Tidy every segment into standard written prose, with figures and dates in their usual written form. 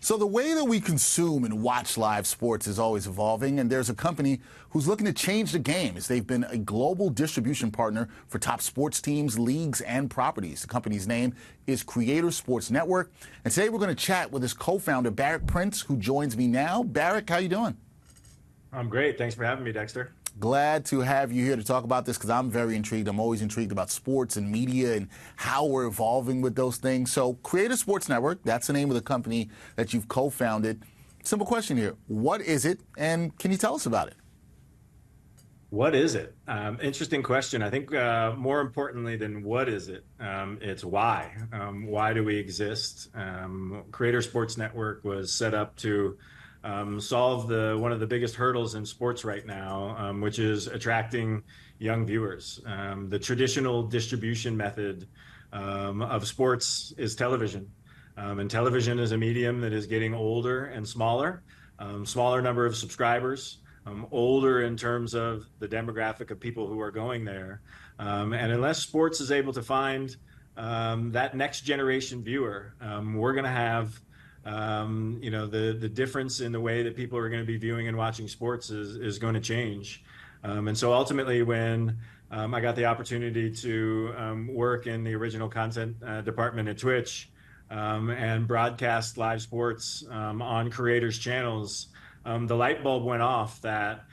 So the way that we consume and watch live sports is always evolving, and there's a company who's looking to change the game as they've been a global distribution partner for top sports teams, leagues, and properties. The company's name is Creator Sports Network, and today we're going to chat with his co-founder, Barrick Prince, who joins me now. Barrick, how you doing? I'm great. Thanks for having me, Dexter. Glad to have you here to talk about this because I'm very intrigued. I'm always intrigued about sports and media and how we're evolving with those things. So Creator Sports Network, that's the name of the company that you've co-founded. Simple question here. What is it, and can you tell us about it? What is it? Interesting question. I think more importantly than what is it, it's why. Why do we exist? Creator Sports Network was set up to solve one of the biggest hurdles in sports right now, which is attracting young viewers. The traditional distribution method of sports is television. And television is a medium that is getting older and smaller, smaller number of subscribers, older in terms of the demographic of people who are going there. And unless sports is able to find that next generation viewer, we're going to have the difference in the way that people are going to be viewing and watching sports is going to change. And so ultimately, when I got the opportunity to work in the original content department at Twitch and broadcast live sports on creators' channels, the light bulb went off that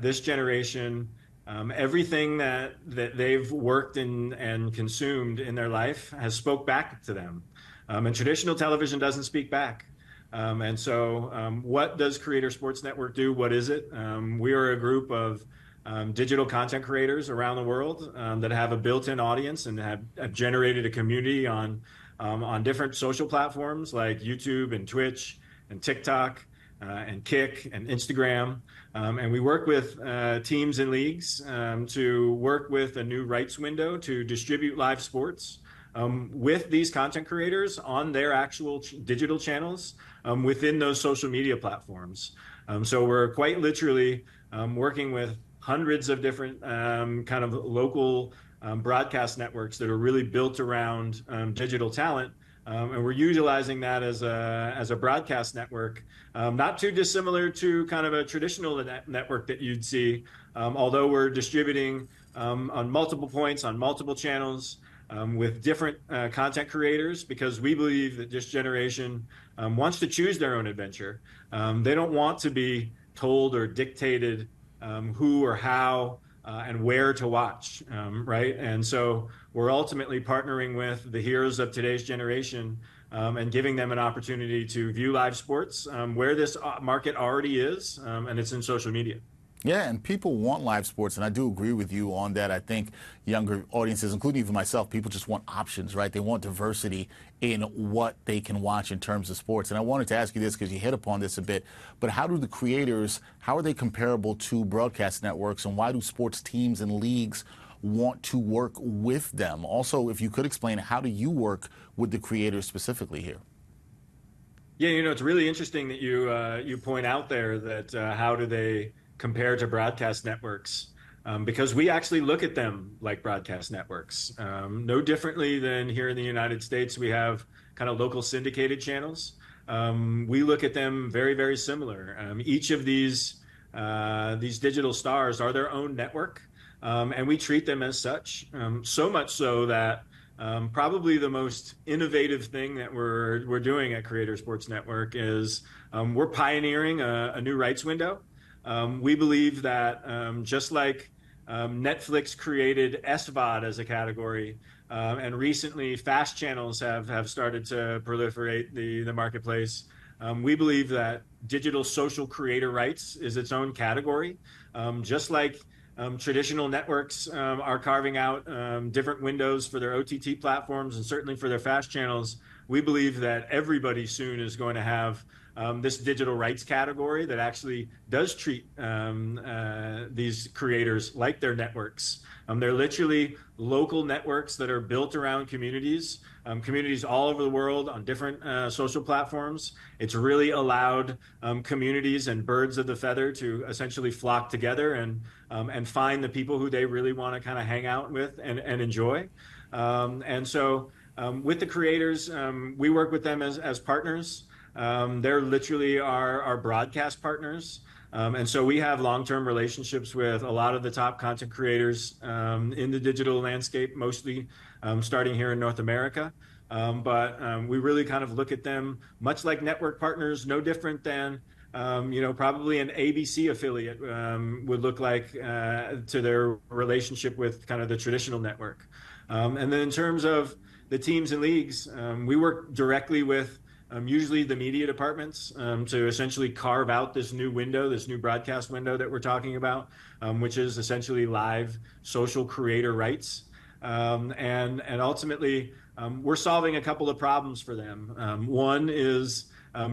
this generation, everything that they've worked in and consumed in their life has spoke back to them. And traditional television doesn't speak back. And so what does Creator Sports Network do? What is it? We are a group of digital content creators around the world that have a built-in audience and have generated a community on different social platforms like YouTube and Twitch and TikTok and Kick and Instagram. And we work with teams and leagues to work with a new rights window to distribute live sports with these content creators on their actual digital channels within those social media platforms. So we're quite literally working with hundreds of different kind of local broadcast networks that are really built around digital talent. And we're utilizing that as a broadcast network, not too dissimilar to kind of a traditional network that you'd see, although we're distributing on multiple points, on multiple channels, with different content creators, because we believe that this generation wants to choose their own adventure. They don't want to be told or dictated who or how and where to watch, right? And so we're ultimately partnering with the heroes of today's generation and giving them an opportunity to view live sports where this market already is, and it's in social media. Yeah, and people want live sports, and I do agree with you on that. I think younger audiences, including even myself, people just want options, right? They want diversity in what they can watch in terms of sports. And I wanted to ask you this because you hit upon this a bit, but how do the creators, how are they comparable to broadcast networks, and why do sports teams and leagues want to work with them? Also, if you could explain, how do you work with the creators specifically here? Yeah, it's really interesting that you point out there that how do they compared to broadcast networks, because we actually look at them like broadcast networks. No differently than here in the United States, we have kind of local syndicated channels. We look at them very, very similar. Each of these digital stars are their own network, and we treat them as such. So much so that probably the most innovative thing that we're doing at Creator Sports Network is we're pioneering a new rights window. We believe that just like Netflix created SVOD as a category, and recently fast channels have started to proliferate the marketplace, we believe that digital social creator rights is its own category. Just like traditional networks are carving out different windows for their OTT platforms and certainly for their fast channels, we believe that everybody soon is going to have this digital rights category that actually does treat these creators like their networks. They're literally local networks that are built around communities, communities all over the world on different social platforms. It's really allowed communities and birds of the feather to essentially flock together and find the people who they really want to kind of hang out with and enjoy. And so with the creators, we work with them as partners. They're literally our broadcast partners. And so we have long-term relationships with a lot of the top content creators in the digital landscape, mostly starting here in North America. But we really kind of look at them much like network partners, no different than probably an ABC affiliate would look like to their relationship with kind of the traditional network. And then in terms of the teams and leagues, we work directly with usually the media departments to essentially carve out this new window, this new broadcast window that we're talking about, which is essentially live social creator rights. And ultimately, we're solving a couple of problems for them. One is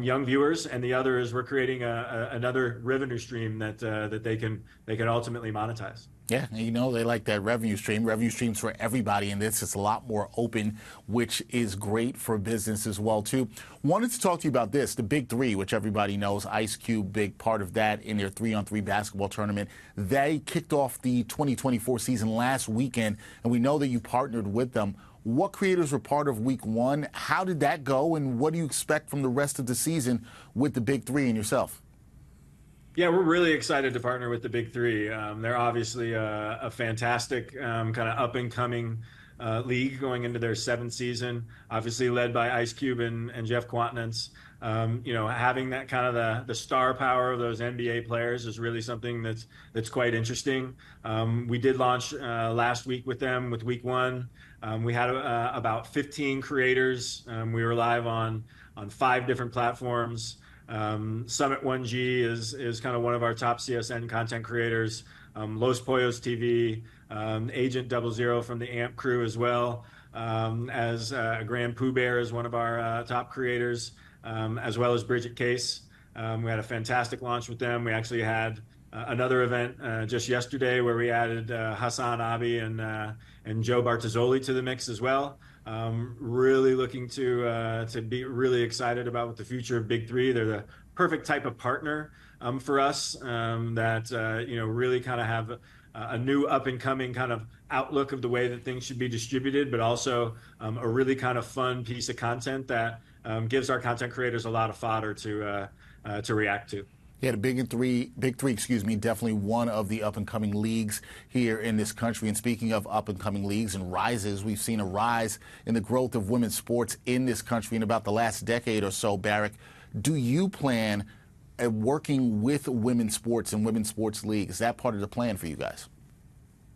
young viewers, and the other is we're creating another revenue stream that they can ultimately monetize. Yeah, you know, they like that revenue stream. Revenue streams for everybody, and this is a lot more open, which is great for business as well, too. Wanted to talk to you about this, the Big Three, which everybody knows, Ice Cube, big part of that in their 3-on-3 basketball tournament. They kicked off the 2024 season last weekend, and we know that you partnered with them. What creators were part of week one? How did that go, and what do you expect from the rest of the season with the Big Three and yourself? Yeah, we're really excited to partner with the Big Three. They're obviously a fantastic kind of up and coming league going into their seventh season, obviously led by Ice Cube and Jeff Quatnance. Having that kind of the star power of those NBA players is really something that's quite interesting. We did launch last week with them with week one. We had about 15 creators. We were live on 5 different platforms. Summit 1G is kind of one of our top CSN content creators. Los Pollos TV, Agent 00 from the AMP crew as well, as Grand Pooh Bear is one of our top creators, as well as Bridget Case. We had a fantastic launch with them. We actually had another event just yesterday where we added Hassan Abi and Joe Bartazzoli to the mix as well. Really looking to be really excited about what the future of Big Three. They're the perfect type of partner for us that really kind of have a new up and coming kind of outlook of the way that things should be distributed, but also a really kind of fun piece of content that gives our content creators a lot of fodder to react to. Yeah, the Big Three, definitely one of the up-and-coming leagues here in this country. And speaking of up-and-coming leagues and rises, we've seen a rise in the growth of women's sports in this country in about the last decade or so. Barrick, do you plan working with women's sports and women's sports leagues? Is that part of the plan for you guys?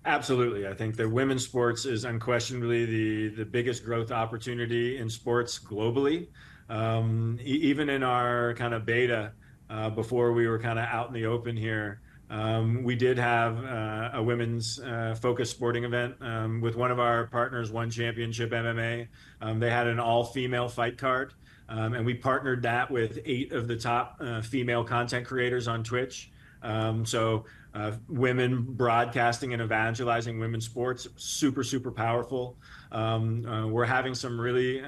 Absolutely. I think that women's sports is unquestionably the biggest growth opportunity in sports globally. Even in our kind of beta, before we were kind of out in the open here, we did have a women's focused sporting event with one of our partners, One Championship MMA. They had an all-female fight card, and we partnered that with 8 of the top female content creators on Twitch. So women broadcasting and evangelizing women's sports, super, super powerful. We're having some really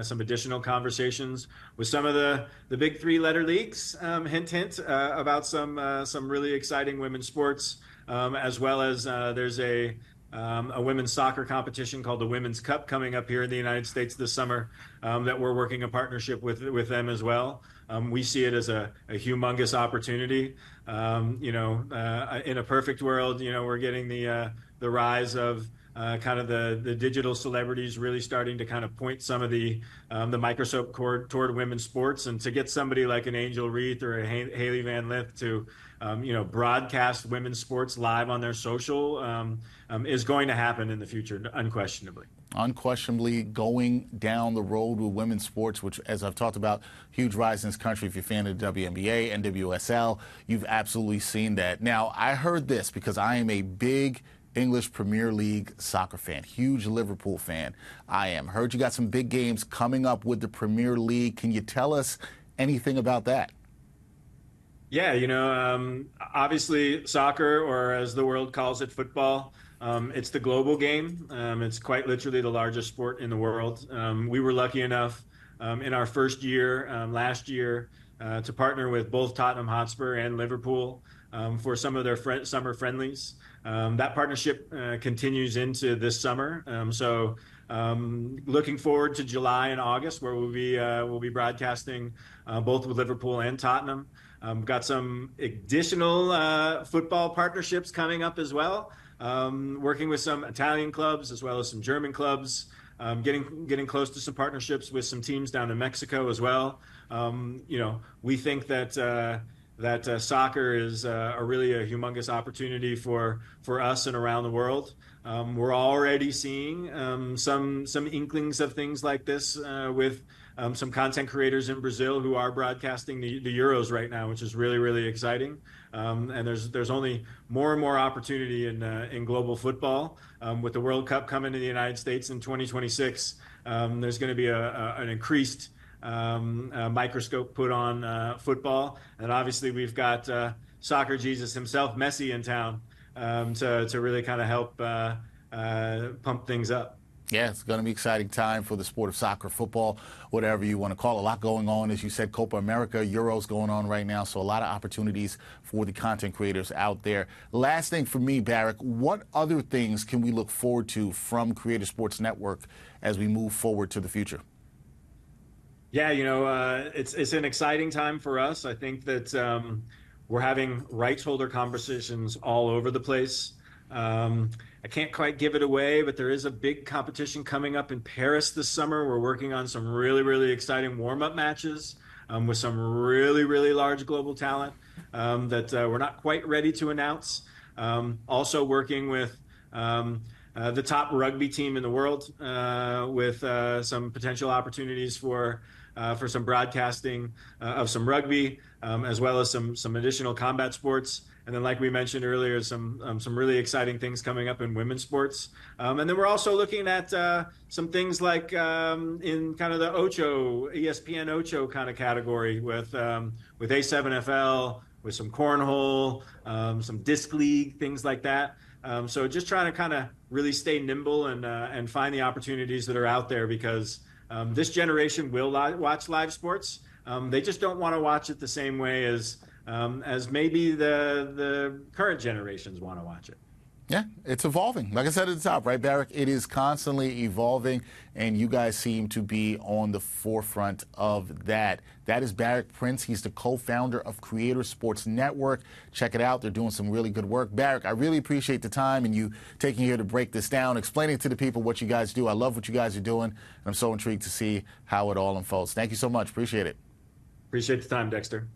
some additional conversations with some of the big 3-letter leagues, hint, hint, about some really exciting women's sports, as well as there's a women's soccer competition called the Women's Cup coming up here in the United States this summer that we're working a partnership with them as well. We see it as a humongous opportunity. In a perfect world, we're getting the rise of kind of the digital celebrities really starting to kind of point some of the microscope toward women's sports, and to get somebody like an Angel Reese or a Haley Van Lith to broadcast women's sports live on their social is going to happen in the future, unquestionably. Unquestionably going down the road with women's sports, which, as I've talked about, huge rise in this country. If you're a fan of the WNBA, NWSL, you've absolutely seen that. Now, I heard this because I am a big English Premier League soccer fan, huge Liverpool fan. I am. Heard you got some big games coming up with the Premier League. Can you tell us anything about that? Yeah, obviously soccer, or as the world calls it, football, it's the global game. It's quite literally the largest sport in the world. We were lucky enough in our first year last year to partner with both Tottenham Hotspur and Liverpool for some of their summer friendlies. That partnership continues into this summer. So Looking forward to July and August, where we'll be broadcasting both with Liverpool and Tottenham. Got some additional football partnerships coming up as well. Working with some Italian clubs as well as some German clubs. Getting close to some partnerships with some teams down in Mexico as well. We think that soccer is really a humongous opportunity for us and around the world. We're already seeing some inklings of things like this with some content creators in Brazil who are broadcasting the Euros right now, which is really, really exciting. And there's only more and more opportunity in global football. With the World Cup coming to the United States in 2026, there's going to be an increased microscope put on football. And obviously we've got soccer Jesus himself, Messi, in town to really kind of help pump things up. Yeah, it's going to be an exciting time for the sport of soccer, football, whatever you want to call it. A lot going on. As you said, Copa America, Euros going on right now, so a lot of opportunities for the content creators out there. Last thing for me, Barrick, what other things can we look forward to from Creator Sports Network as we move forward to the future? Yeah, it's an exciting time for us. I think that we're having rights holder conversations all over the place. I can't quite give it away, but there is a big competition coming up in Paris this summer. We're working on some really, really exciting warm-up matches with some really, really large global talent that we're not quite ready to announce. Also working with the top rugby team in the world with some potential opportunities for some broadcasting of some rugby, as well as some additional combat sports. And then, like we mentioned earlier, some really exciting things coming up in women's sports. And then we're also looking at some things like in kind of the Ocho, ESPN Ocho kind of category with A7FL, with some cornhole, some disc league, things like that. So just trying to kind of really stay nimble and find the opportunities that are out there, because this generation will watch live sports. They just don't want to watch it the same way as maybe the current generations want to watch it. Yeah, it's evolving. Like I said at the top, right, Barrick? It is constantly evolving, and you guys seem to be on the forefront of that. That is Barrick Prince. He's the co-founder of Creator Sports Network. Check it out. They're doing some really good work. Barrick, I really appreciate the time and you taking here to break this down, explaining to the people what you guys do. I love what you guys are doing, and I'm so intrigued to see how it all unfolds. Thank you so much. Appreciate it. Appreciate the time, Dexter.